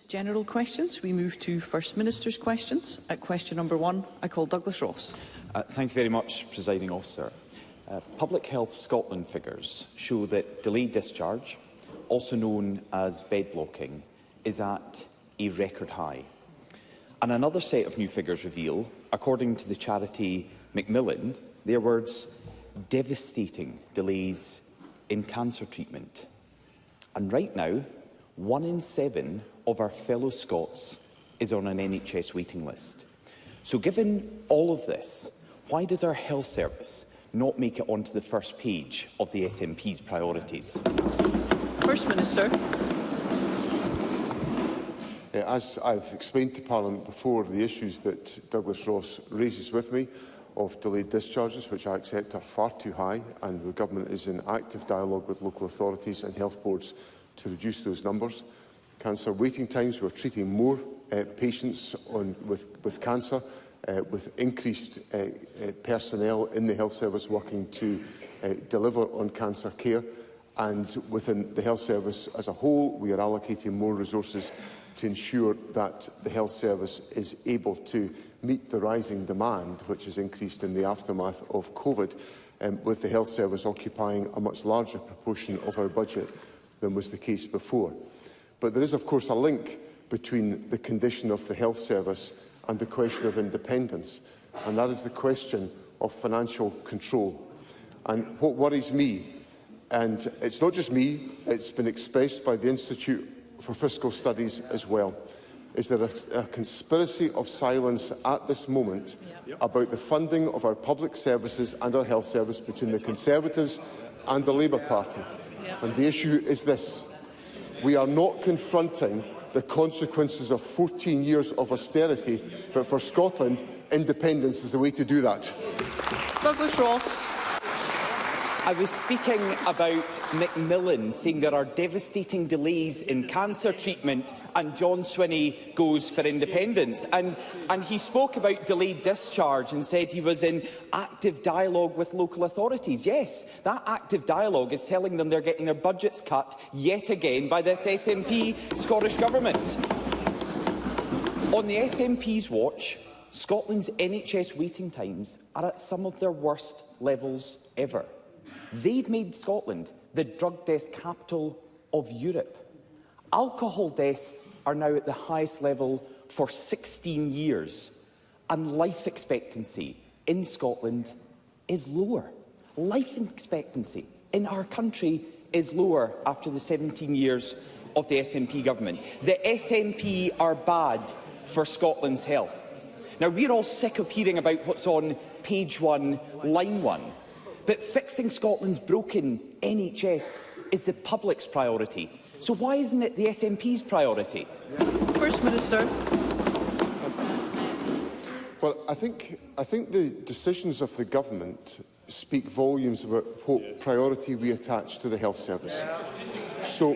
General questions. We move to First Minister's questions. At question number 1, I call Douglas Ross. Thank you very much, Presiding Officer. Public Health Scotland figures show that delayed discharge, also known as bed blocking, is at a record high. And another set of new figures reveal, according to the charity Macmillan, their words, devastating delays in cancer treatment. And right now, 1 in 7 of our fellow Scots is on an NHS waiting list. So given all of this, why does our health service not make it onto the first page of the SNP's priorities? First Minister. As I've explained to Parliament before, the issues that Douglas Ross raises with me of delayed discharges, which I accept are far too high, and the Government is in active dialogue with local authorities and health boards to reduce those numbers. Cancer waiting times, we're treating more patients with cancer, with increased personnel in the health service working to deliver on cancer care. And within the health service as a whole, we are allocating more resources to ensure that the health service is able to meet the rising demand, which has increased in the aftermath of COVID, with the health service occupying a much larger proportion of our budget than was the case before. But there is, of course, a link between the condition of the health service and the question of independence, and that is the question of financial control. And what worries me, and it's not just me, it's been expressed by the Institute for Fiscal Studies as well, is there a conspiracy of silence at this moment about the funding of our public services and our health service between the Conservatives and the Labour Party. And the issue is this: we are not confronting the consequences of 14 years of austerity, but for Scotland, independence is the way to do that. Douglas Ross. I was speaking about Macmillan saying there are devastating delays in cancer treatment and John Swinney goes for independence. And he spoke about delayed discharge and said he was in active dialogue with local authorities. Yes, that active dialogue is telling them they're getting their budgets cut yet again by this SNP Scottish Government. On the SNP's watch, Scotland's NHS waiting times are at some of their worst levels ever. They've made Scotland the drug death capital of Europe. Alcohol deaths are now at the highest level for 16 years, and life expectancy in Scotland is lower. Life expectancy in our country is lower after the 17 years of the SNP government. The SNP are bad for Scotland's health. Now, we're all sick of hearing about what's on page 1, line 1. But fixing Scotland's broken NHS is the public's priority. So why isn't it the SNP's priority? First Minister. Well, I think the decisions of the Government speak volumes about what priority we attach to the health service. So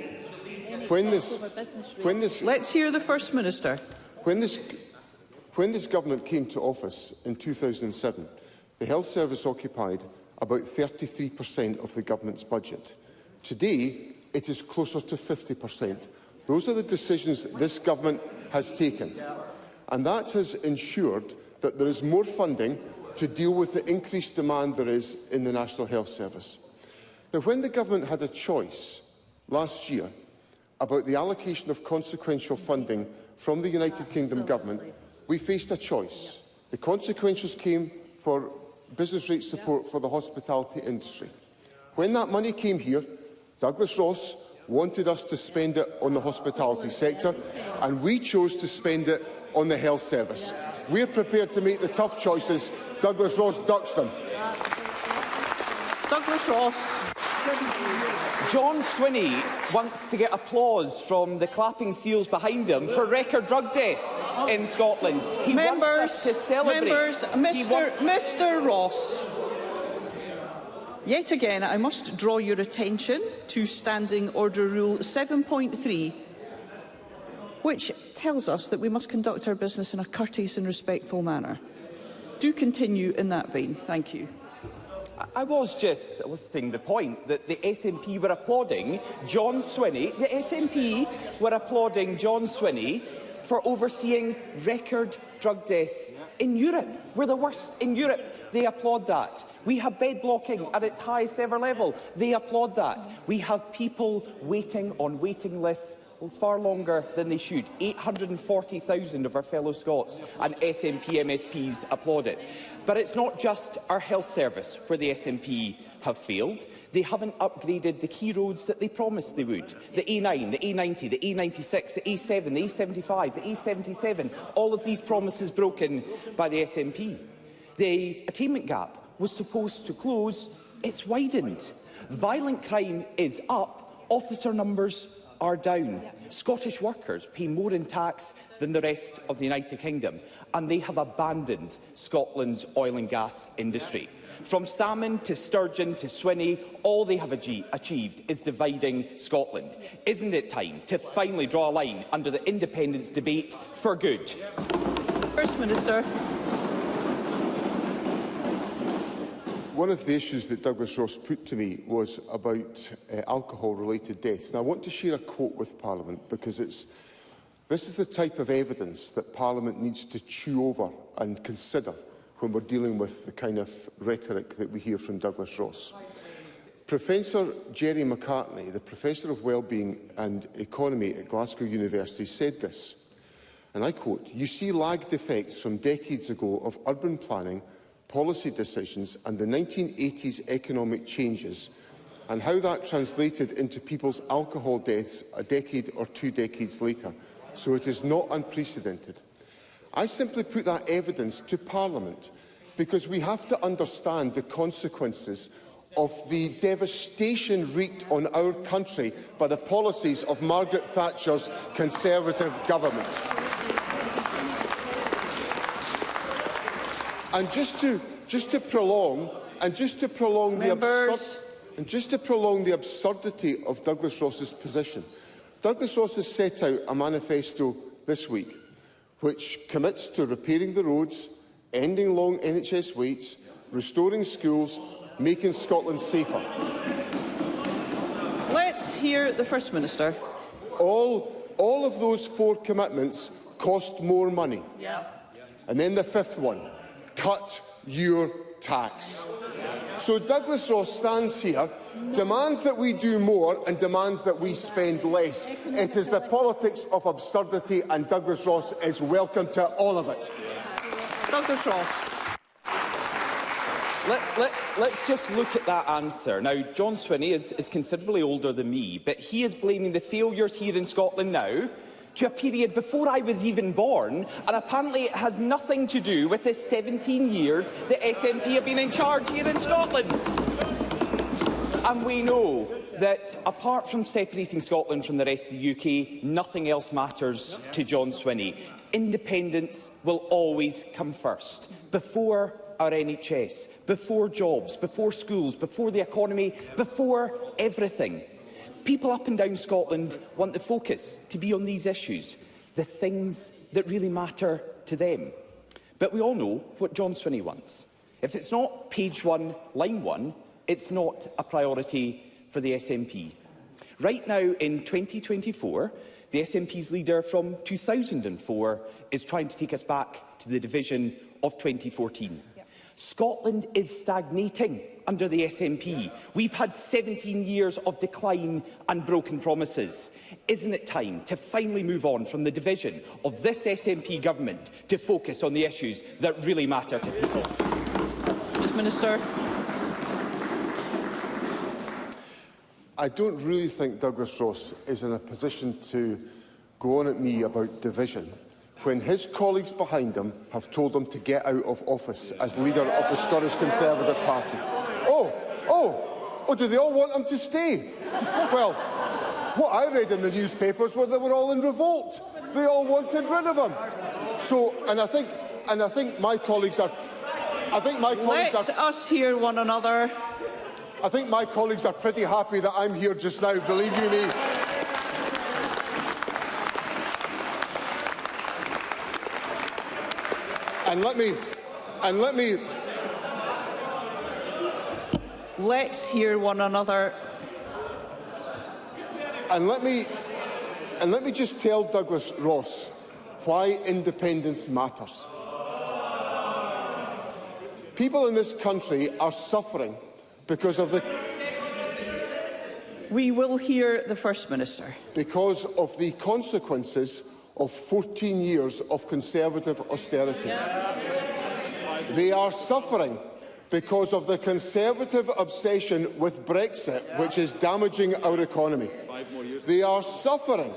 when this Let's hear the First Minister. When this Government came to office in 2007, the health service occupied about 33% of the Government's budget. Today, it is closer to 50%. Those are the decisions this Government has taken. And that has ensured that there is more funding to deal with the increased demand there is in the National Health Service. Now, when the Government had a choice last year about the allocation of consequential funding from the United Kingdom Government, we faced a choice. The consequences came for business rate support for the hospitality industry. When that money came here, Douglas Ross wanted us to spend it on the hospitality sector, and we chose to spend it on the health service. We're prepared to make the tough choices. Douglas Ross ducks them. Douglas Ross. John Swinney wants to get applause from the clapping seals behind him for record drug deaths in Scotland. He wants us to celebrate. Mr. Ross. Yet again, I must draw your attention to Standing Order Rule 7.3, which tells us that we must conduct our business in a courteous and respectful manner. Do continue in that vein. Thank you. I was just listing the point that the SNP were applauding John Swinney. The SNP were applauding John Swinney for overseeing record drug deaths in Europe. We're the worst in Europe. They applaud that. We have bed blocking at its highest ever level. They applaud that. We have people waiting on waiting lists far longer than they should. 840,000 of our fellow Scots and SNP MSPs applaud it. But it's not just our health service where the SNP have failed. They haven't upgraded the key roads that they promised they would. The A9, the A90, the A96, the A7, the A75, the A77, all of these promises broken by the SNP. The attainment gap was supposed to close. It's widened. Violent crime is up. Officer numbers are down. Scottish workers pay more in tax than the rest of the United Kingdom, and they have abandoned Scotland's oil and gas industry. From salmon to sturgeon to Swinney, all they have achieved is dividing Scotland. Isn't it time to finally draw a line under the independence debate for good? First Minister. One of the issues that Douglas Ross put to me was about alcohol-related deaths. And I want to share a quote with Parliament because this is the type of evidence that Parliament needs to chew over and consider when we're dealing with the kind of rhetoric that we hear from Douglas Ross. Professor Jerry McCartney, the Professor of Wellbeing and Economy at Glasgow University, said this, and I quote, "You see lagged effects from decades ago of urban planning, policy decisions and the 1980s economic changes and how that translated into people's alcohol deaths a decade or 2 decades later. So it is not unprecedented." I simply put that evidence to Parliament because we have to understand the consequences of the devastation wreaked on our country by the policies of Margaret Thatcher's Conservative government. And just to prolong the absurdity of Douglas Ross's position, Douglas Ross has set out a manifesto this week which commits to repairing the roads, ending long NHS waits, restoring schools, making Scotland safer. Let's hear the First Minister. All of those 4 commitments cost more money. Yeah. And then the 5th one, cut your tax. So Douglas Ross stands here, demands that we do more and demands that we spend less. It is the politics of absurdity, and Douglas Ross is welcome to all of it. Douglas Ross. Let's just look at that answer. Now, John Swinney is considerably older than me, but he is blaming the failures here in Scotland now to a period before I was even born, and apparently it has nothing to do with the 17 years the SNP have been in charge here in Scotland. And we know that apart from separating Scotland from the rest of the UK, nothing else matters to John Swinney. Independence will always come first, before our NHS, before jobs, before schools, before the economy, before everything. People up and down Scotland want the focus to be on these issues, the things that really matter to them. But we all know what John Swinney wants. If it's not page 1, line 1, it's not a priority for the SNP. Right now, in 2024, the SNP's leader from 2004 is trying to take us back to the division of 2014. Scotland is stagnating under the SNP. We've had 17 years of decline and broken promises. Isn't it time to finally move on from the division of this SNP government to focus on the issues that really matter to people? First Minister. I don't really think Douglas Ross is in a position to go on at me about division when his colleagues behind him have told him to get out of office as leader of the Scottish Conservative Party. Oh, do they all want him to stay? Well, what I read in the newspapers was they were all in revolt. They all wanted rid of him. So, and I think my colleagues are... Let us hear one another. I think my colleagues are pretty happy that I'm here just now, believe you me. And let me Let's hear one another. And let me just tell Douglas Ross why independence matters. People in this country are suffering because of the... We will hear the First Minister. Because of the consequences of 14 years of Conservative austerity. They are suffering because of the Conservative obsession with Brexit, which is damaging our economy. They are suffering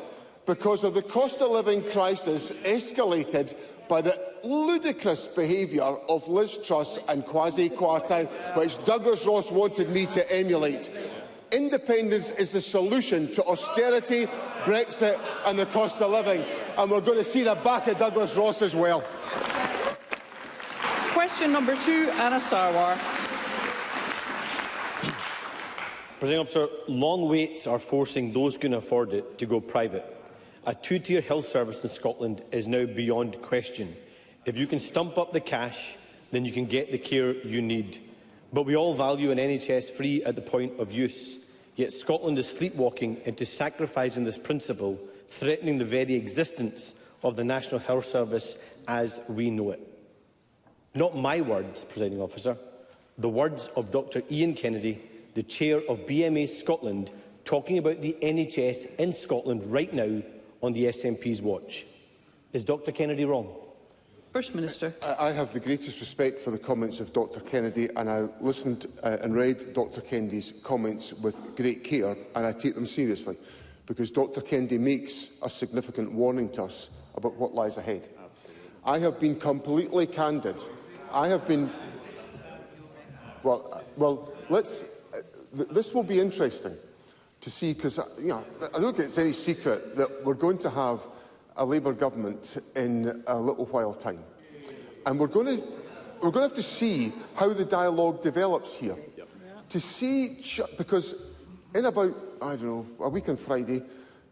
because of the cost of living crisis escalated by the ludicrous behaviour of Liz Truss and Kwasi Kwarteng, which Douglas Ross wanted me to emulate. Independence is the solution to austerity, Brexit and the cost of living, and we're going to see the back of Douglas Ross as well. Question number 2, Anna Sarwar. Presiding Officer, long waits are forcing those who can afford it to go private. A two-tier health service in Scotland is now beyond question. If you can stump up the cash, then you can get the care you need. But we all value an NHS free at the point of use. Yet Scotland is sleepwalking into sacrificing this principle, threatening the very existence of the National Health Service as we know it. Not my words, Presiding Officer, the words of Dr Ian Kennedy, the chair of BMA Scotland, talking about the NHS in Scotland right now on the SNP's watch. Is Dr Kennedy wrong? First Minister. I have the greatest respect for the comments of Dr Kennedy, and I listened and read Dr Kennedy's comments with great care, and I take them seriously, because Dr Kennedy makes a significant warning to us about what lies ahead. Absolutely. I have been completely candid. I have been... Well, let's... This will be interesting to see, because I don't think it's any secret that we're going to have a Labour government in a little while time, and we're going to have to see how the dialogue develops here. Yep. To see, because in about a week on Friday,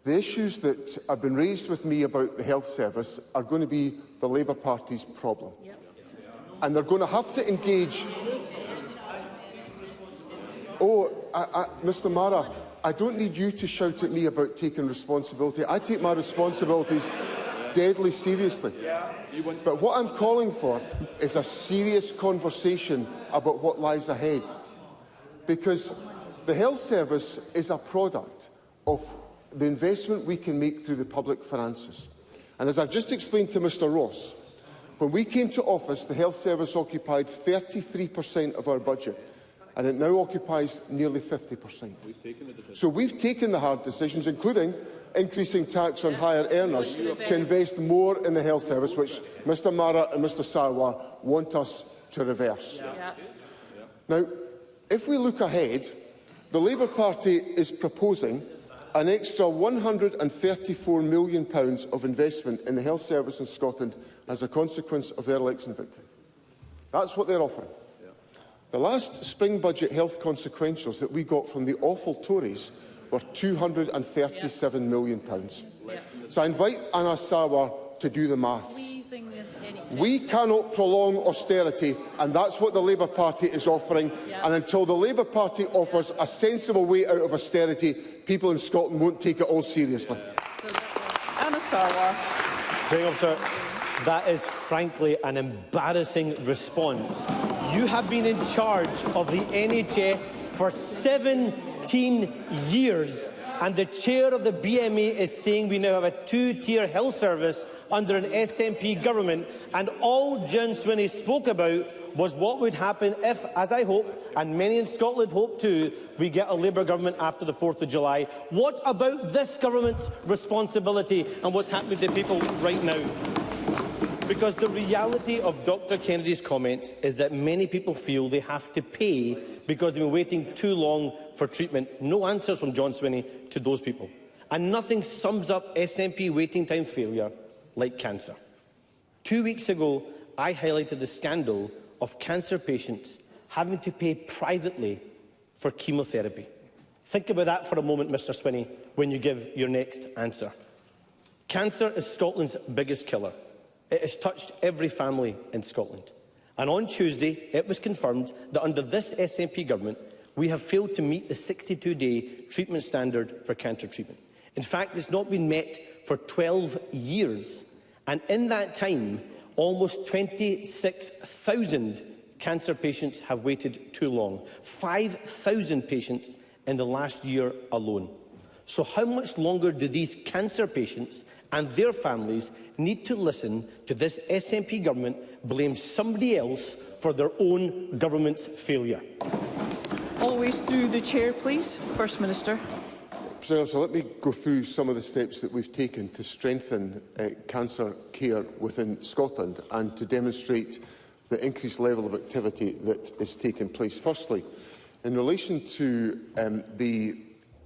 the issues that have been raised with me about the health service are going to be the Labour Party's problem, and they're going to have to engage. Mr Mara, I don't need you to shout at me about taking responsibility. I take my responsibilities deadly seriously. But what I'm calling for is a serious conversation about what lies ahead. Because the health service is a product of the investment we can make through the public finances. And as I've just explained to Mr Ross, when we came to office, the health service occupied 33% of our budget, and it now occupies nearly 50%. So we've taken the hard decisions, including increasing tax on higher earners, to invest more in the health service, which Mr Mara and Mr Sarwar want us to reverse. Now, if we look ahead, the Labour Party is proposing an extra £134 million of investment in the health service in Scotland as a consequence of their election victory. That's what they're offering. The last spring budget health consequentials that we got from the awful Tories were £237 million. So I invite Anna Sarwar to do the maths. We cannot prolong austerity, and that's what the Labour Party is offering. And until the Labour Party offers a sensible way out of austerity, people in Scotland won't take it all seriously. Anna Sarwar. Officer, that is frankly an embarrassing response. You have been in charge of the NHS for 17 years, and the chair of the BMA is saying we now have a two-tier health service under an SNP government, and all John Swinney spoke about was what would happen if, as I hope, and many in Scotland hope too, we get a Labour government after the 4th of July. What about this government's responsibility and what's happening to people right now? Because the reality of Dr Kennedy's comments is that many people feel they have to pay because they've been waiting too long for treatment. No answers from John Swinney to those people. And nothing sums up SNP waiting time failure like cancer. 2 weeks ago, I highlighted the scandal of cancer patients having to pay privately for chemotherapy. Think about that for a moment, Mr Swinney, when you give your next answer. Cancer is Scotland's biggest killer. It has touched every family in Scotland. And on Tuesday, it was confirmed that under this SNP government, we have failed to meet the 62-day treatment standard for cancer treatment. In fact, it's not been met for 12 years, and in that time, almost 26,000 cancer patients have waited too long. 5,000 patients in the last year alone. So how much longer do these cancer patients and their families need to listen to this SNP government blame somebody else for their own government's failure? Always through the chair, please. First Minister. So let me go through some of the steps that we've taken to strengthen cancer care within Scotland and to demonstrate the increased level of activity that is taking place. Firstly, in relation to the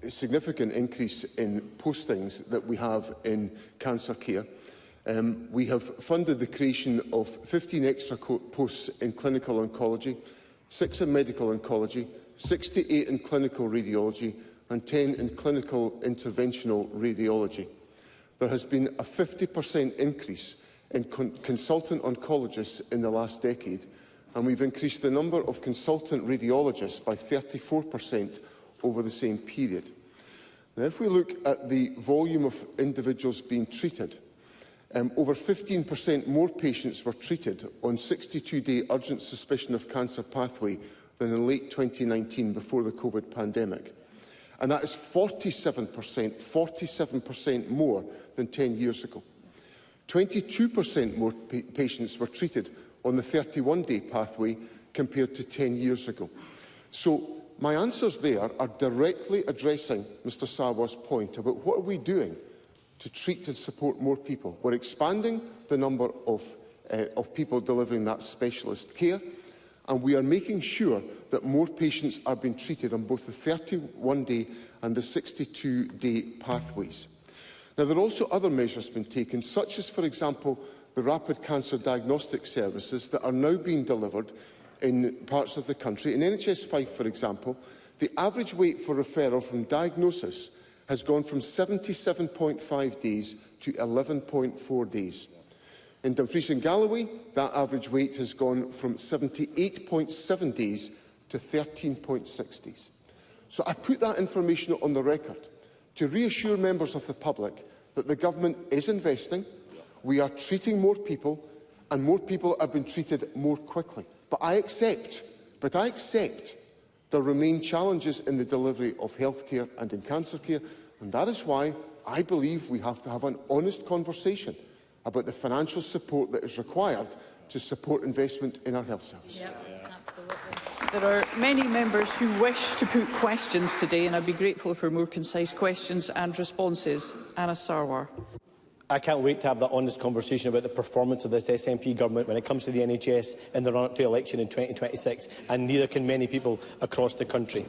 significant increase in postings that we have in cancer care, we have funded the creation of 15 extra posts in clinical oncology, 6 in medical oncology, 68 in clinical radiology and 10 in clinical interventional radiology. There has been a 50% increase in consultant oncologists in the last decade, and we've increased the number of consultant radiologists by 34% over the same period. Now, if we look at the volume of individuals being treated, over 15% more patients were treated on 62-day urgent suspicion of cancer pathway than in late 2019 before the COVID pandemic. And that is 47% more than 10 years ago. 22% more patients were treated on the 31-day pathway compared to 10 years ago. So my answers there are directly addressing Mr Sarwar's point about what are we doing to treat and support more people. We're expanding the number of people delivering that specialist care, and we are making sure that more patients are being treated on both the 31-day and the 62-day pathways. Now, there are also other measures being taken, such as, for example, the rapid cancer diagnostic services that are now being delivered in parts of the country. In NHS 5, for example, the average wait for referral from diagnosis has gone from 77.5 days to 11.4 days. In Dumfries and Galloway, that average wait has gone from 78.7 days to 13.6 days. So I put that information on the record to reassure members of the public that the government is investing, we are treating more people, and more people are being treated more quickly. But I accept there remain challenges in the delivery of healthcare and in cancer care, and that is why I believe we have to have an honest conversation about the financial support that is required to support investment in our health service. Absolutely. There are many members who wish to put questions today, and I'd be grateful for more concise questions and responses. Anna Sarwar. I can't wait to have that honest conversation about the performance of this SNP government when it comes to the NHS in the run-up to election in 2026, and neither can many people across the country.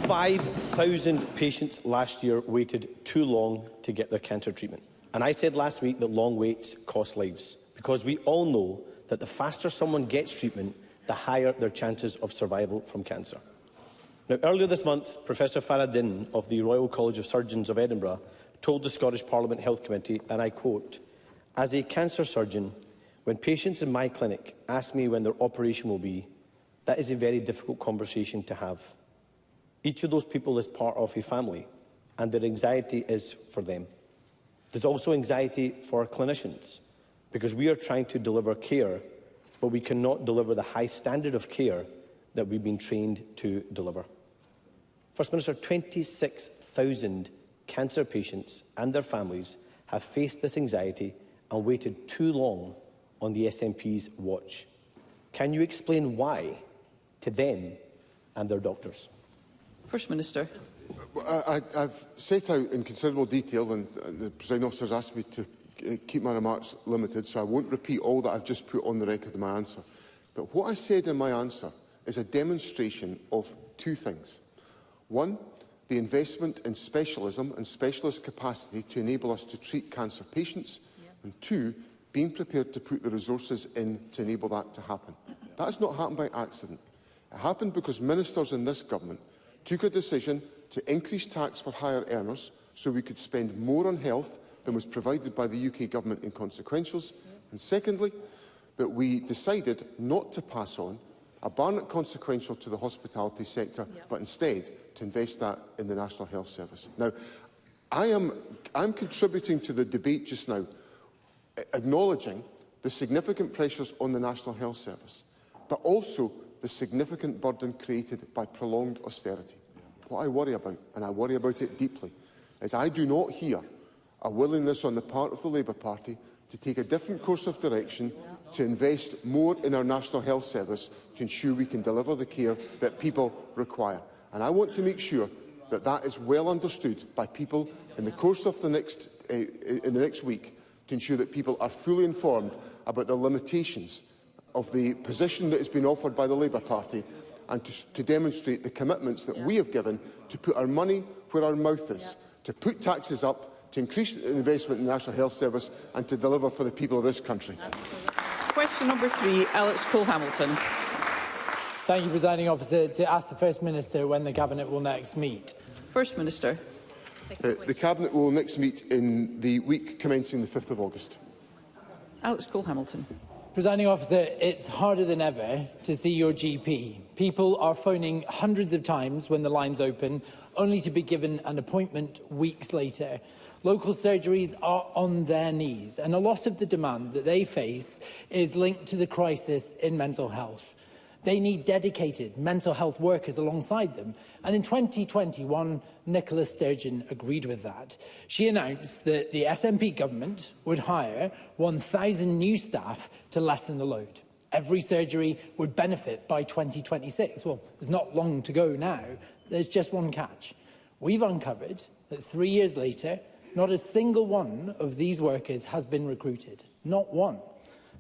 5,000 patients last year waited too long to get their cancer treatment. And I said last week that long waits cost lives, because we all know that the faster someone gets treatment, the higher their chances of survival from cancer. Now, earlier this month, Professor Farah Din of the Royal College of Surgeons of Edinburgh told the Scottish Parliament Health Committee, and I quote, "As a cancer surgeon, when patients in my clinic ask me when their operation will be, that is a very difficult conversation to have. Each of those people is part of a family, and their anxiety is for them. There's also anxiety for our clinicians, because we are trying to deliver care, but we cannot deliver the high standard of care that we've been trained to deliver." First Minister, 26,000 cancer patients and their families have faced this anxiety and waited too long on the SNP's watch. Can you explain why to them and their doctors? First Minister. I've set out in considerable detail, and the presiding officer has asked me to keep my remarks limited, so I won't repeat all that I've just put on the record in my answer. But what I said in my answer is a demonstration of two things. One, the investment in specialism and specialist capacity to enable us to treat cancer patients. And two, being prepared to put the resources in to enable that to happen. That has not happened by accident. It happened because ministers in this government took a decision to increase tax for higher earners so we could spend more on health than was provided by the UK government in consequentials. And secondly, that we decided not to pass on a bar not consequential to the hospitality sector, but instead to invest that in the National Health Service. Now, I'm contributing to the debate just now, acknowledging the significant pressures on the National Health Service, but also the significant burden created by prolonged austerity. What I worry about, and I worry about it deeply, is I do not hear a willingness on the part of the Labour Party to take a different course of direction, to invest more in our National Health Service to ensure we can deliver the care that people require. And I want to make sure that that is well understood by people in the course of the next week, to ensure that people are fully informed about the limitations of the position that has been offered by the Labour Party, and to demonstrate the commitments that we have given to put our money where our mouth is, to put taxes up, to increase investment in the National Health Service and to deliver for the people of this country. Question number 3, Alex Cole-Hamilton. Thank you, Presiding Officer. To ask the First Minister when the Cabinet will next meet. First Minister. The Cabinet will next meet in the week commencing the 5th of August. Alex Cole-Hamilton. Presiding Officer, it's harder than ever to see your GP. People are phoning hundreds of times when the lines open, only to be given an appointment weeks later. Local surgeries are on their knees, and a lot of the demand that they face is linked to the crisis in mental health. They need dedicated mental health workers alongside them. And in 2021, Nicola Sturgeon agreed with that. She announced that the SNP government would hire 1,000 new staff to lessen the load. Every surgery would benefit by 2026. Well, there's not long to go now. There's just one catch. We've uncovered that 3 years later, not a single one of these workers has been recruited. Not one.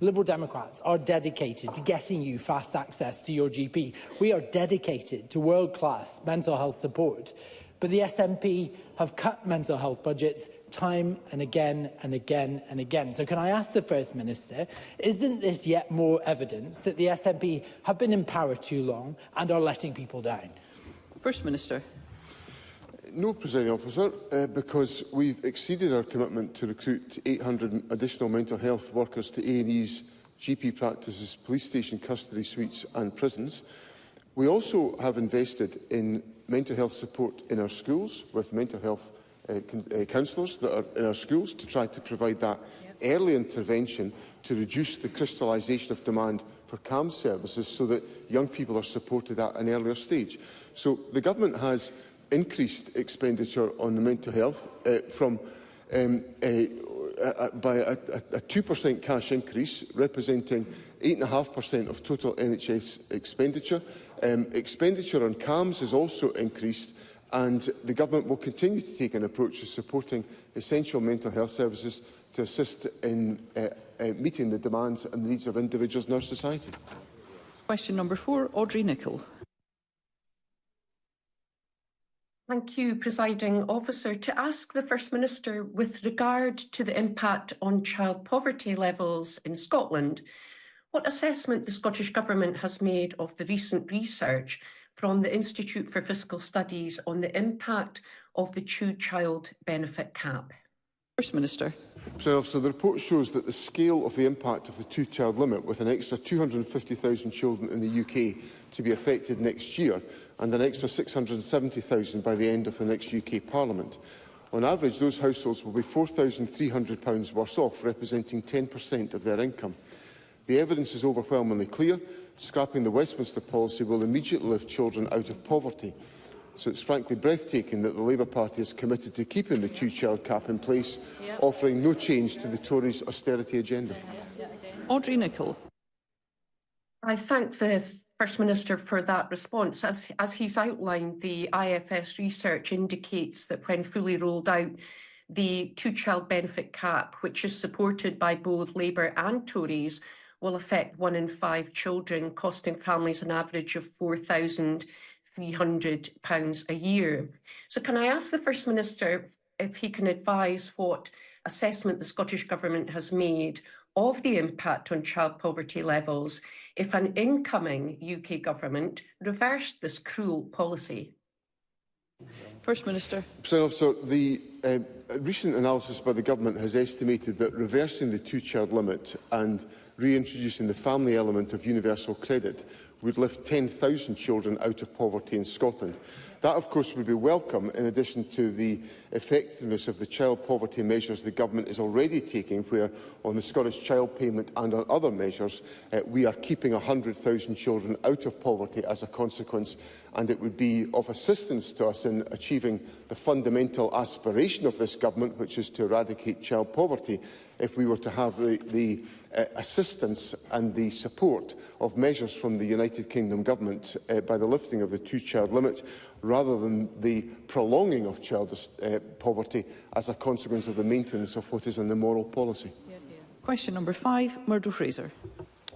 Liberal Democrats are dedicated to getting you fast access to your GP. We are dedicated to world-class mental health support. But the SNP have cut mental health budgets time and again and again and again. So can I ask the First Minister, isn't this yet more evidence that the SNP have been in power too long and are letting people down? First Minister. No, Presiding Officer, because we've exceeded our commitment to recruit 800 additional mental health workers to A&E's, GP practices, police station custody suites and prisons. We also have invested in mental health support in our schools, with mental health counsellors that are in our schools, to try to provide that early intervention to reduce the crystallisation of demand for CAMS services, so that young people are supported at an earlier stage. So the Government has increased expenditure on the mental health by a 2% cash increase, representing 8.5% of total NHS expenditure. Expenditure on CAMS has also increased, and the Government will continue to take an approach to supporting essential mental health services to assist in meeting the demands and the needs of individuals in our society. Question number 4, Audrey Nicholl. Thank you, Presiding Officer. To ask the First Minister, with regard to the impact on child poverty levels in Scotland, what assessment the Scottish Government has made of the recent research from the Institute for Fiscal Studies on the impact of the two-child benefit cap? First Minister. So the report shows that the scale of the impact of the two-child limit, with an extra 250,000 children in the UK to be affected next year, and an extra 670,000 by the end of the next UK Parliament. On average, those households will be £4,300 worse off, representing 10% of their income. The evidence is overwhelmingly clear. Scrapping the Westminster policy will immediately lift children out of poverty. So it's frankly breathtaking that the Labour Party is committed to keeping the two-child cap in place, offering no change to the Tories' austerity agenda. Audrey Nicholl. I thank the First Minister for that response. As he's outlined, the IFS research indicates that when fully rolled out, the two-child benefit cap, which is supported by both Labour and Tories, will affect 1 in 5 children, costing families an average of £4,300 a year. So can I ask the First Minister if he can advise what assessment the Scottish Government has made of the impact on child poverty levels if an incoming UK Government reversed this cruel policy? First Minister. So the recent analysis by the Government has estimated that reversing the two-child limit and reintroducing the family element of universal credit would lift 10,000 children out of poverty in Scotland. That, of course, would be welcome, in addition to the effectiveness of the child poverty measures the Government is already taking, where on the Scottish Child Payment and on other measures we are keeping 100,000 children out of poverty as a consequence, and it would be of assistance to us in achieving the fundamental aspiration of this Government, which is to eradicate child poverty, if we were to have the assistance and the support of measures from the United Kingdom Government by the lifting of the two-child limit, rather than the prolonging of child poverty as a consequence of the maintenance of what is an immoral policy. Question number 5, Murdo Fraser.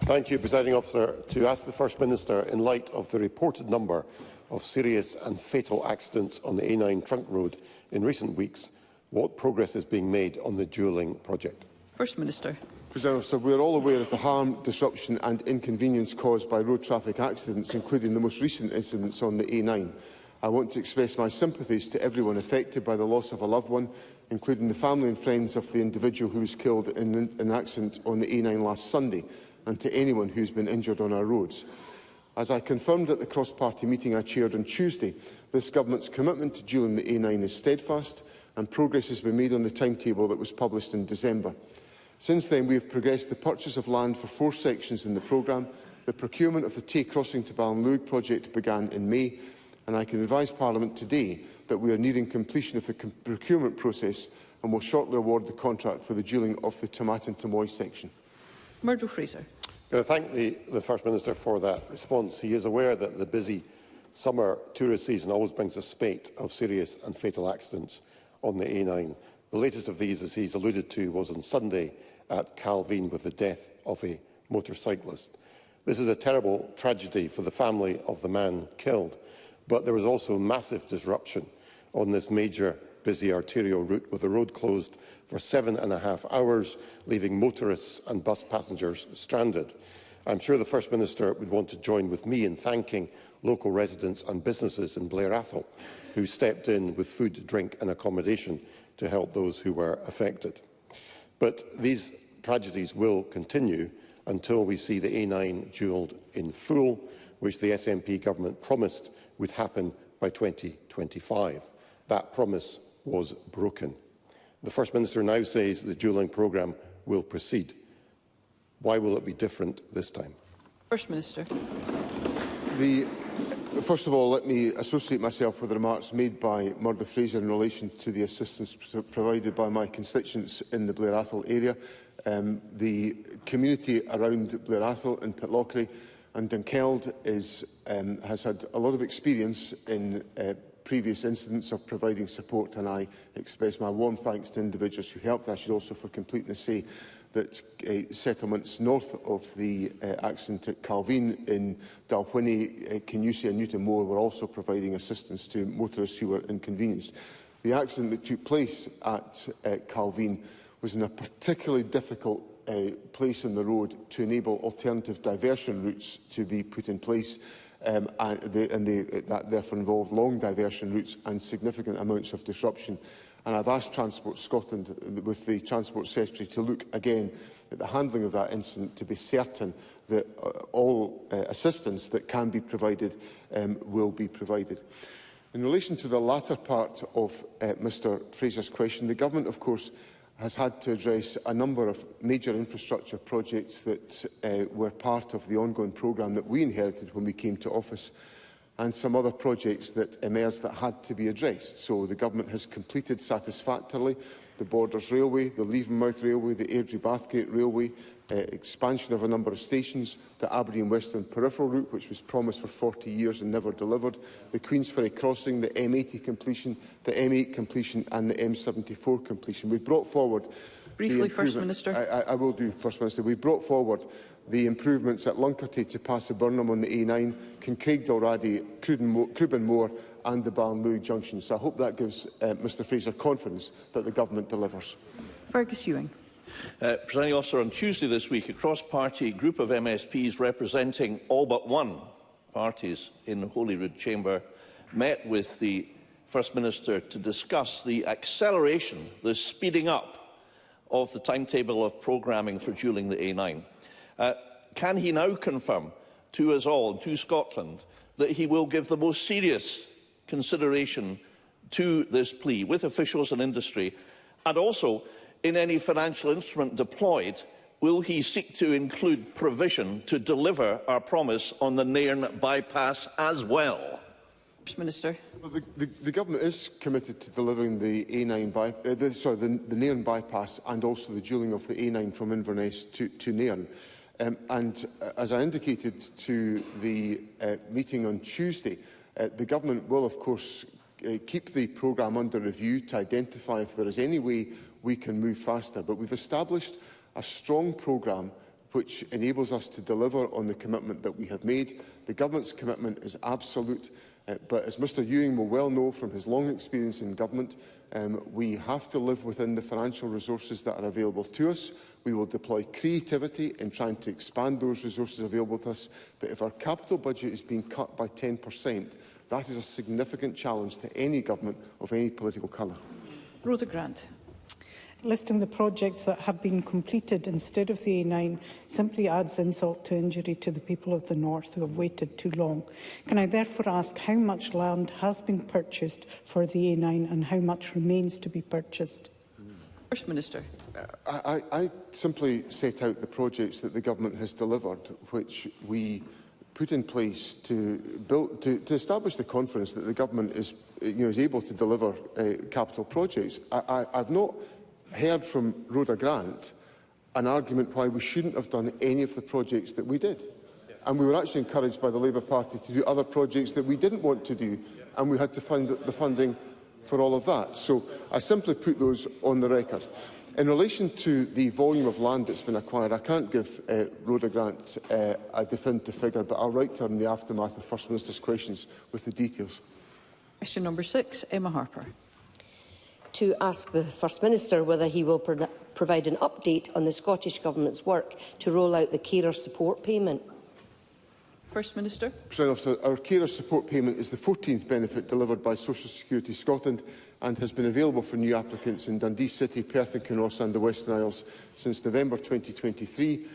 Thank you, Presiding Officer. To ask the First Minister, in light of the reported number of serious and fatal accidents on the A9 trunk road in recent weeks, what progress is being made on the dualling project? First Minister. President Officer, we are all aware of the harm, disruption and inconvenience caused by road traffic accidents, including the most recent incidents on the A9. I want to express my sympathies to everyone affected by the loss of a loved one, including the family and friends of the individual who was killed in an accident on the A9 last Sunday, and to anyone who has been injured on our roads. As I confirmed at the cross-party meeting I chaired on Tuesday, this Government's commitment to dualling the A9 is steadfast, and progress has been made on the timetable that was published in December. Since then, we have progressed the purchase of land for 4 sections in the programme. The procurement of the Tay Crossing to Ballinlough project began in May, and I can advise Parliament today that we are nearing completion of the procurement process and will shortly award the contract for the dualling of the Tomatin to Moy section. Murdo Fraser. I thank the First Minister for that response. He is aware that the busy summer tourist season always brings a spate of serious and fatal accidents on the A9. The latest of these, as he's alluded to, was on Sunday at Calveen with the death of a motorcyclist. This is a terrible tragedy for the family of the man killed, but there was also massive disruption on this major busy arterial route, with the road closed for 7.5 hours, leaving motorists and bus passengers stranded. I'm sure the First Minister would want to join with me in thanking local residents and businesses in Blair Atholl who stepped in with food, drink and accommodation to help those who were affected. But these tragedies will continue until we see the A9 dualled in full, which the SNP government promised would happen by 2025. That promise was broken. The First Minister now says the dualling programme will proceed. Why will it be different this time? First Minister. First of all, let me associate myself with the remarks made by Murdo Fraser in relation to the assistance provided by my constituents in the Blair Atholl area. The community around Blair Atholl in Pitlochry and Dunkeld has had a lot of experience in previous incidents of providing support, and I express my warm thanks to individuals who helped. I should also, for completeness, say that settlements north of the accident at Calveen in Dalwhinnie, Canusia and Newtonmore were also providing assistance to motorists who were inconvenienced. The accident that took place at Calveen was in a particularly difficult place on the road to enable alternative diversion routes to be put in place, that therefore involved long diversion routes and significant amounts of disruption. And I've asked Transport Scotland, with the Transport Secretary, to look again at the handling of that incident to be certain that all assistance that can be provided will be provided. In relation to the latter part of Mr Fraser's question, the Government, of course, has had to address a number of major infrastructure projects that were part of the ongoing programme that we inherited when we came to office, and some other projects that emerged that had to be addressed. So the Government has completed satisfactorily the Borders Railway, the Leavenmouth Railway, the Airdrie-Bathgate Railway, expansion of a number of stations, the Aberdeen Western Peripheral Route, which was promised for 40 years and never delivered, the Queensferry Crossing, the M80 completion, the M8 completion and the M74 completion. We've brought forward... Briefly, First Minister. I will do, First Minister. We brought forward the improvements at Luncarty to Passaburnham on the A9, Kincraig Dalradi, Crewbenmore and the Ballinlough junction. So I hope that gives Mr Fraser confidence that the Government delivers. Fergus Ewing. Presiding Officer, on Tuesday this week, a cross-party group of MSPs representing all but one parties in the Holyrood Chamber met with the First Minister to discuss the acceleration, the speeding up of the timetable of programming for dualling the A9. Can he now confirm to us all, to Scotland, that he will give the most serious consideration to this plea with officials and industry, and also in any financial instrument deployed, will he seek to include provision to deliver our promise on the Nairn bypass as well? First Minister. Well, the Government is committed to delivering the the Nairn bypass and also the dualling of the A9 from Inverness to Nairn. And as I indicated to the meeting on Tuesday, the Government will, of course, keep the programme under review to identify if there is any way we can move faster. But we've established a strong programme which enables us to deliver on the commitment that we have made. The Government's commitment is absolute, but as Mr Ewing will well know from his long experience in government, we have to live within the financial resources that are available to us. We will deploy creativity in trying to expand those resources available to us, but if our capital budget is being cut by 10%, that is a significant challenge to any government of any political colour. Rhoda Grant. Listing the projects that have been completed instead of the A9 simply adds insult to injury to the people of the North who have waited too long. Can I therefore ask how much land has been purchased for the A9 and how much remains to be purchased? First Minister. I simply set out the projects that the Government has delivered, which we put in place to establish the confidence that the Government is able to deliver capital projects. I've not heard from Rhoda Grant an argument why we shouldn't have done any of the projects that we did. And we were actually encouraged by the Labour Party to do other projects that we didn't want to do, and we had to find the funding for all of that. So I simply put those on the record. In relation to the volume of land that's been acquired, I can't give Rhoda Grant a definitive figure, but I'll write to her in the aftermath of First Minister's questions with the details. Question number 6, Emma Harper. To ask the First Minister whether he will provide an update on the Scottish Government's work to roll out the carer support payment. First Minister. Our carer support payment is the 14th benefit delivered by Social Security Scotland and has been available for new applicants in Dundee City, Perth and Kinross and the Western Isles since November 2023.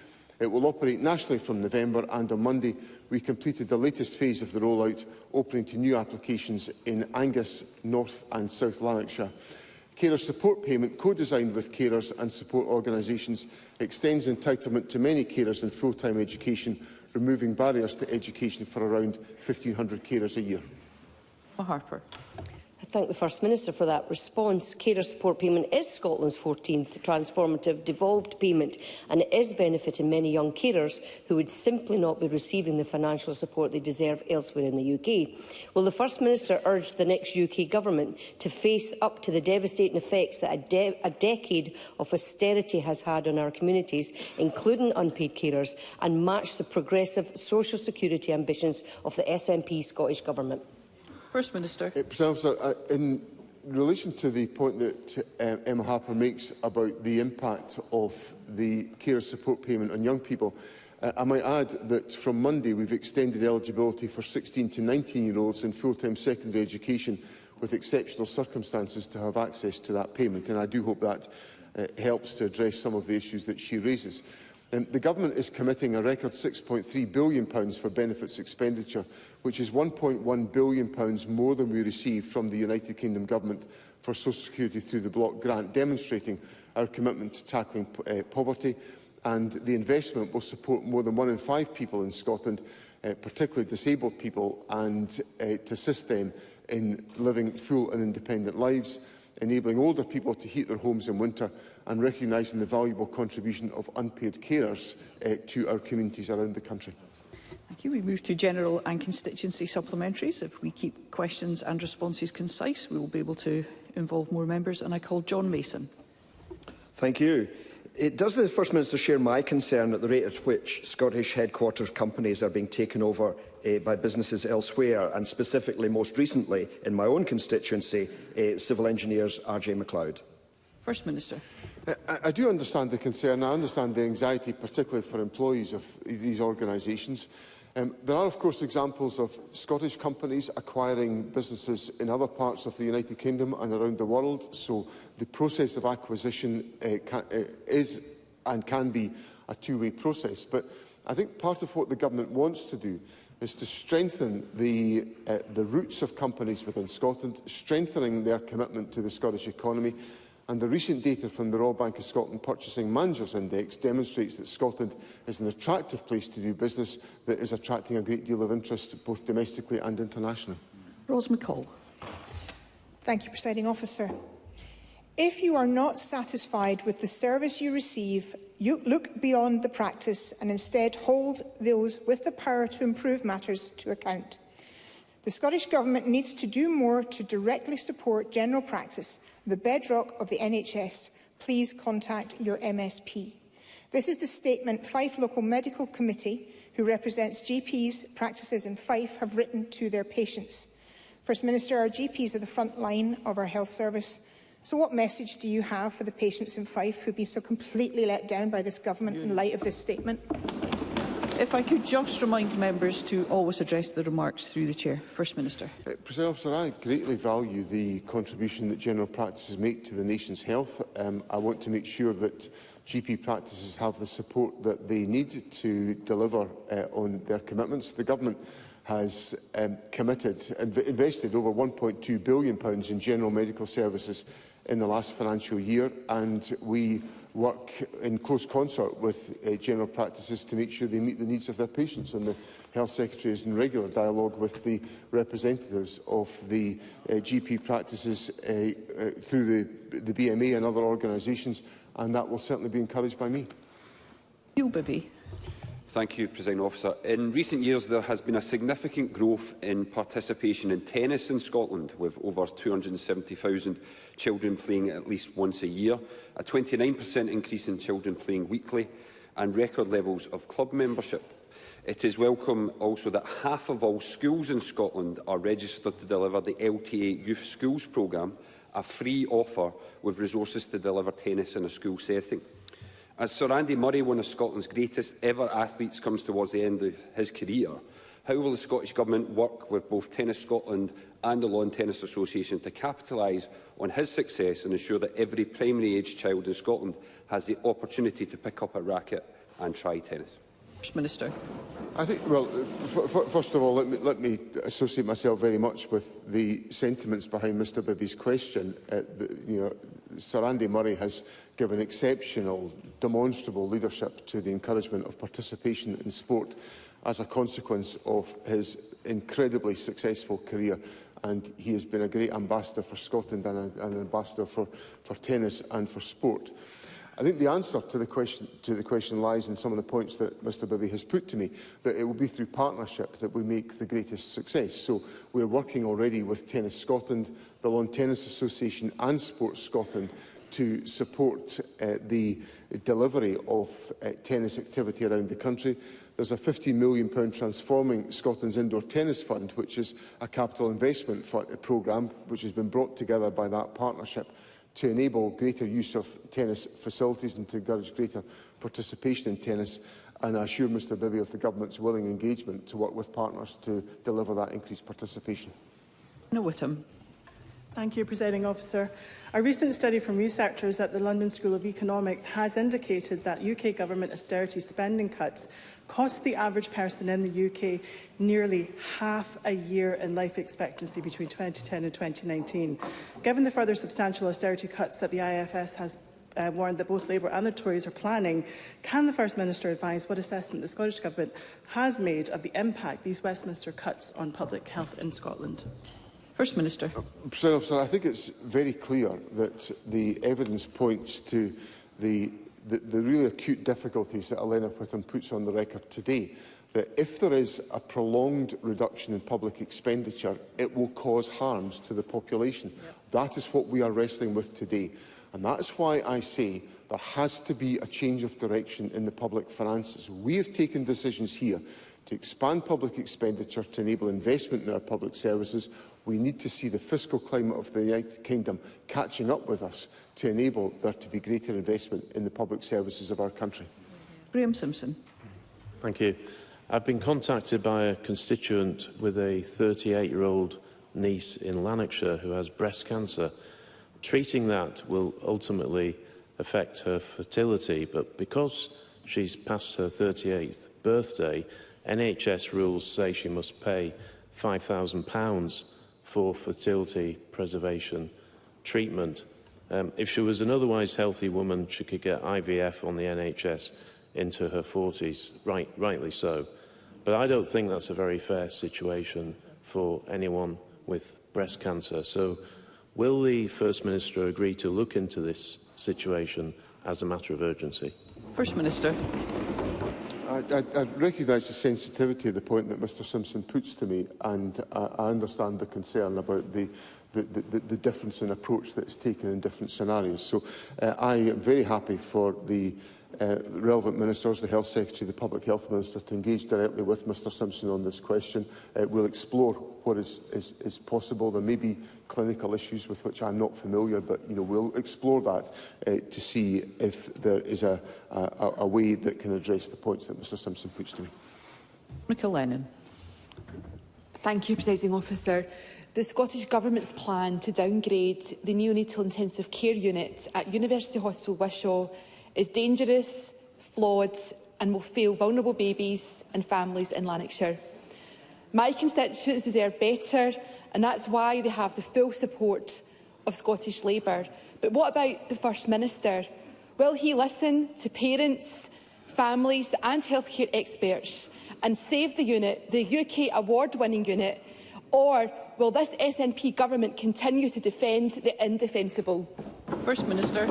It will operate nationally from November, and on Monday we completed the latest phase of the rollout, opening to new applications in Angus, North and South Lanarkshire. Carer support payment, co-designed with carers and support organisations, extends entitlement to many carers in full-time education, removing barriers to education for around 1,500 carers a year. Harper. I thank the First Minister for that response. Carer support payment is Scotland's 14th transformative devolved payment, and it is benefiting many young carers who would simply not be receiving the financial support they deserve elsewhere in the UK. Will the First Minister urge the next UK Government to face up to the devastating effects that a decade of austerity has had on our communities, including unpaid carers, and match the progressive social security ambitions of the SNP Scottish Government? First Minister. In relation to the point that Emma Harper makes about the impact of the carer support payment on young people, I might add that from Monday we've extended eligibility for 16 to 19-year-olds in full-time secondary education with exceptional circumstances to have access to that payment, and I do hope that helps to address some of the issues that she raises. The Government is committing a record £6.3 billion for benefits expenditure, which is £1.1 billion more than we received from the United Kingdom Government for Social Security through the block grant, demonstrating our commitment to tackling poverty. And the investment will support more than 1 in 5 people in Scotland, particularly disabled people, and to assist them in living full and independent lives, enabling older people to heat their homes in winter, and recognising the valuable contribution of unpaid carers to our communities around the country. Thank you. We move to general and constituency supplementaries. If we keep questions and responses concise, we will be able to involve more members. And I call John Mason. Thank you. Does the First Minister share my concern at the rate at which Scottish headquarters companies are being taken over by businesses elsewhere, and specifically, most recently, in my own constituency, civil engineers RJ MacLeod? First Minister. I do understand the concern. I understand the anxiety, particularly for employees of these organisations. There are, of course, examples of Scottish companies acquiring businesses in other parts of the United Kingdom and around the world, so the process of acquisition is and can be a two-way process. But I think part of what the government wants to do is to strengthen the roots of companies within Scotland, strengthening their commitment to the Scottish economy. And the recent data from the Royal Bank of Scotland Purchasing Managers Index demonstrates that Scotland is an attractive place to do business that is attracting a great deal of interest both domestically and internationally. Ros McCall. Thank you, Presiding Officer. If you are not satisfied with the service you receive, you look beyond the practice and instead hold those with the power to improve matters to account. The Scottish Government needs to do more to directly support general practice, the bedrock of the NHS. Please contact your MSP. This is the statement Fife Local Medical Committee, who represents GPs' practices in Fife, have written to their patients. First Minister, our GPs are the front line of our health service. So what message do you have for the patients in Fife who've been so completely let down by this government in light of this statement? If I could just remind members to always address the remarks through the Chair. First Minister. President Officer, I greatly value the contribution that general practices make to the nation's health. I want to make sure that GP practices have the support that they need to deliver on their commitments. The Government has invested over £1.2 billion in general medical services in the last financial year, and we work in close concert with general practices to make sure they meet the needs of their patients. And the Health Secretary is in regular dialogue with the representatives of the GP practices through the BMA and other organisations, and that will certainly be encouraged by me. Neil Bibby. Thank you, Presiding Officer. In recent years, there has been a significant growth in participation in tennis in Scotland, with over 270,000 children playing at least once a year, a 29% increase in children playing weekly, and record levels of club membership. It is welcome also that half of all schools in Scotland are registered to deliver the LTA Youth Schools programme, a free offer with resources to deliver tennis in a school setting. As Sir Andy Murray, one of Scotland's greatest ever athletes, comes towards the end of his career, how will the Scottish Government work with both Tennis Scotland and the Lawn Tennis Association to capitalise on his success and ensure that every primary-aged child in Scotland has the opportunity to pick up a racket and try tennis? First Minister. I think, well, first of all, let me associate myself very much with the sentiments behind Mr Bibby's question. Sir Andy Murray has given exceptional, demonstrable leadership to the encouragement of participation in sport as a consequence of his incredibly successful career, and he has been a great ambassador for Scotland and an ambassador for tennis and for sport. I think the answer to the question lies in some of the points that Mr Bibby has put to me, that it will be through partnership that we make the greatest success. So we're working already with Tennis Scotland, the Lawn Tennis Association and Sports Scotland to support the delivery of tennis activity around the country. There's a £15 million Transforming Scotland's Indoor Tennis Fund, which is a capital investment programme which has been brought together by that partnership to enable greater use of tennis facilities and to encourage greater participation in tennis. And I assure Mr Bibby of the Government's willing engagement to work with partners to deliver that increased participation. No Whittam. Thank you, Presiding Officer. A recent study from researchers at the London School of Economics has indicated that UK government austerity spending cuts cost the average person in the UK nearly half a year in life expectancy between 2010 and 2019. Given the further substantial austerity cuts that the IFS has warned that both Labour and the Tories are planning, can the First Minister advise what assessment the Scottish Government has made of the impact these Westminster cuts on public health in Scotland? First Minister. President Officer, I think it's very clear that the evidence points to the really acute difficulties that Elena Whittam puts on the record today, that if there is a prolonged reduction in public expenditure, it will cause harms to the population. That is what we are wrestling with today. And that is why I say there has to be a change of direction in the public finances. We have taken decisions here to expand public expenditure to enable investment in our public services. We need to see the fiscal climate of the United Kingdom catching up with us to enable there to be greater investment in the public services of our country. Graham Simpson. Thank you. I've been contacted by a constituent with a 38-year-old niece in Lanarkshire who has breast cancer. Treating that will ultimately affect her fertility, but because she's past her 38th birthday, NHS rules say she must pay £5,000 for fertility preservation treatment. If she was an otherwise healthy woman, she could get IVF on the NHS into her 40s, rightly so. But I don't think that's a very fair situation for anyone with breast cancer. So will the First Minister agree to look into this situation as a matter of urgency? First Minister. I recognise the sensitivity of the point that Mr Simpson puts to me, and I understand the concern about the difference in approach that is taken in different scenarios. So I am very happy for the relevant ministers, the Health Secretary, the Public Health Minister, to engage directly with Mr Simpson on this question. We'll explore what is possible. There may be clinical issues with which I'm not familiar, but we'll explore that to see if there is a way that can address the points that Mr Simpson puts to me. Nicola Lennon. Thank you, Presiding Officer. The Scottish Government's plan to downgrade the neonatal intensive care unit at University Hospital Wishaw is dangerous, flawed and will fail vulnerable babies and families in Lanarkshire. My constituents deserve better, and that's why they have the full support of Scottish Labour. But what about the First Minister? Will he listen to parents, families and healthcare experts and save the unit, the UK award-winning unit, or will this SNP government continue to defend the indefensible? First Minister.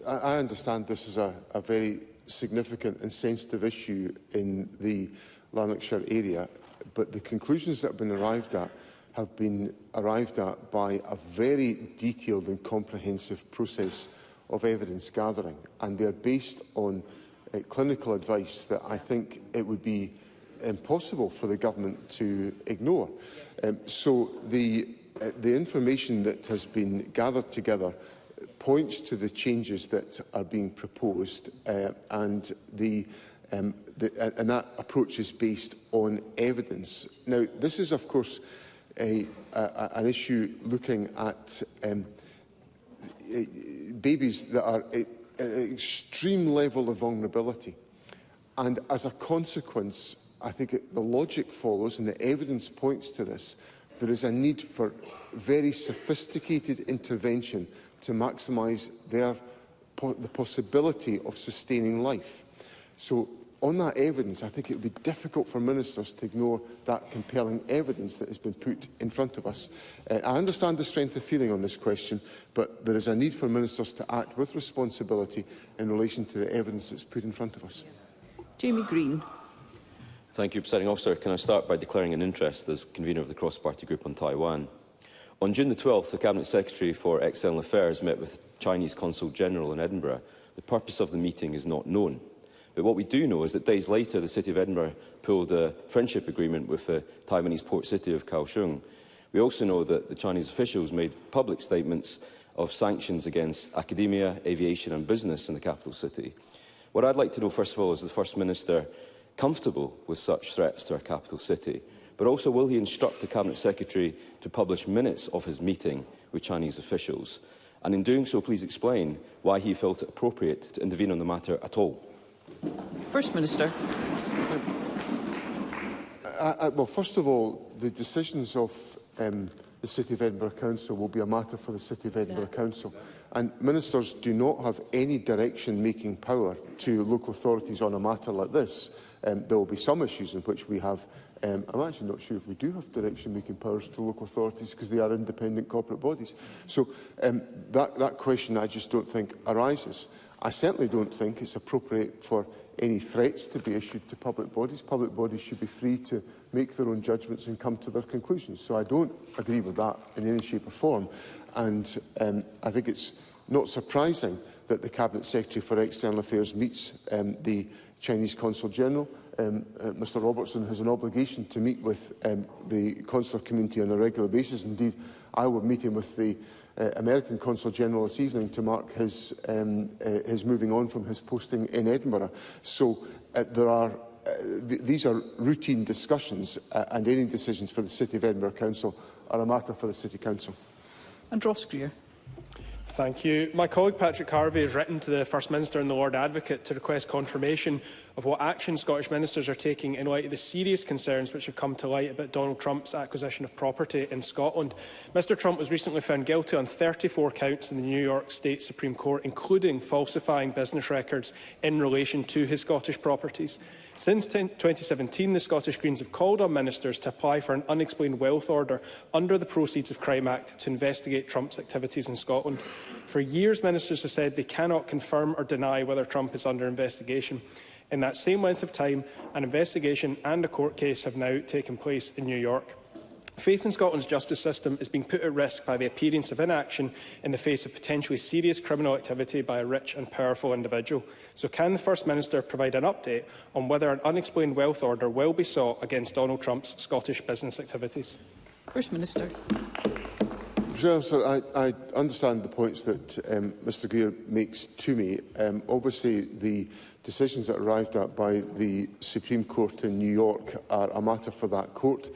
I understand this is a very significant and sensitive issue in the Lanarkshire area, but the conclusions that have been arrived at by a very detailed and comprehensive process of evidence gathering, and they are based on clinical advice that I think it would be impossible for the government to ignore. So the information that has been gathered together points to the changes that are being proposed, and that approach is based on evidence. Now, this is, of course, an issue looking at babies that are at an extreme level of vulnerability, and as a consequence, I think the logic follows, and the evidence points to this. There is a need for very sophisticated intervention to maximise the possibility of sustaining life. So, on that evidence, I think it would be difficult for ministers to ignore that compelling evidence that has been put in front of us. I understand the strength of feeling on this question, but there is a need for ministers to act with responsibility in relation to the evidence that's put in front of us. Jamie Green. Thank you, Presiding Officer. Can I start by declaring an interest as convener of the cross-party group on Taiwan? On June the 12th, the Cabinet Secretary for External Affairs met with Chinese Consul General in Edinburgh. The purpose of the meeting is not known. But what we do know is that days later, the City of Edinburgh pulled a friendship agreement with the Taiwanese port city of Kaohsiung. We also know that the Chinese officials made public statements of sanctions against academia, aviation and business in the capital city. What I'd like to know, first of all, is the First Minister comfortable with such threats to our capital city? But also, will he instruct the Cabinet Secretary to publish minutes of his meeting with Chinese officials? And in doing so, please explain why he felt it appropriate to intervene on the matter at all. First Minister. Well, first of all, the decisions of the City of Edinburgh Council will be a matter for the City of Edinburgh Council. And ministers do not have any direction-making power to local authorities on a matter like this. There will be some issues in which we have I'm actually not sure if we do have direction-making powers to local authorities because they are independent corporate bodies. So that question I just don't think arises. I certainly don't think it's appropriate for any threats to be issued to public bodies. Public bodies should be free to make their own judgments and come to their conclusions. So I don't agree with that in any shape or form. And I think it's not surprising that the Cabinet Secretary for External Affairs meets the Chinese Consul General. Mr Robertson has an obligation to meet with the consular community on a regular basis. Indeed, I will be meeting with the American Consul General this evening to mark his moving on from his posting in Edinburgh. So these are routine discussions, and any decisions for the City of Edinburgh Council are a matter for the City Council. And Ross Greer. Thank you. My colleague Patrick Harvey has written to the First Minister and the Lord Advocate to request confirmation of what action Scottish ministers are taking in light of the serious concerns which have come to light about Donald Trump's acquisition of property in Scotland. Mr Trump was recently found guilty on 34 counts in the New York State Supreme Court, including falsifying business records in relation to his Scottish properties. Since 2017, the Scottish Greens have called on ministers to apply for an unexplained wealth order under the Proceeds of Crime Act to investigate Trump's activities in Scotland. For years, ministers have said they cannot confirm or deny whether Trump is under investigation. In that same length of time, an investigation and a court case have now taken place in New York. Faith in Scotland's justice system is being put at risk by the appearance of inaction in the face of potentially serious criminal activity by a rich and powerful individual. So can the First Minister provide an update on whether an unexplained wealth order will be sought against Donald Trump's Scottish business activities? First Minister. Sir, I understand the points that Mr Greer makes to me. Obviously, the decisions that are arrived at by the Supreme Court in New York are a matter for that court.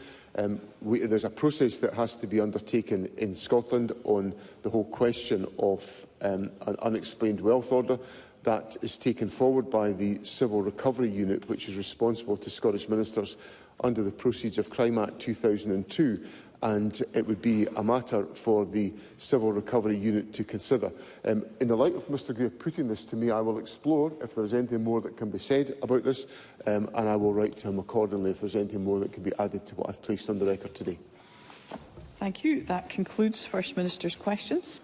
There's a process that has to be undertaken in Scotland on the whole question of an unexplained wealth order. That is taken forward by the Civil Recovery Unit, which is responsible to Scottish ministers under the Proceeds of Crime Act 2002. And it would be a matter for the Civil Recovery Unit to consider. In the light of Mr Greer putting this to me, I will explore if there is anything more that can be said about this, and I will write to him accordingly if there is anything more that can be added to what I have placed on the record today. Thank you. That concludes First Minister's questions.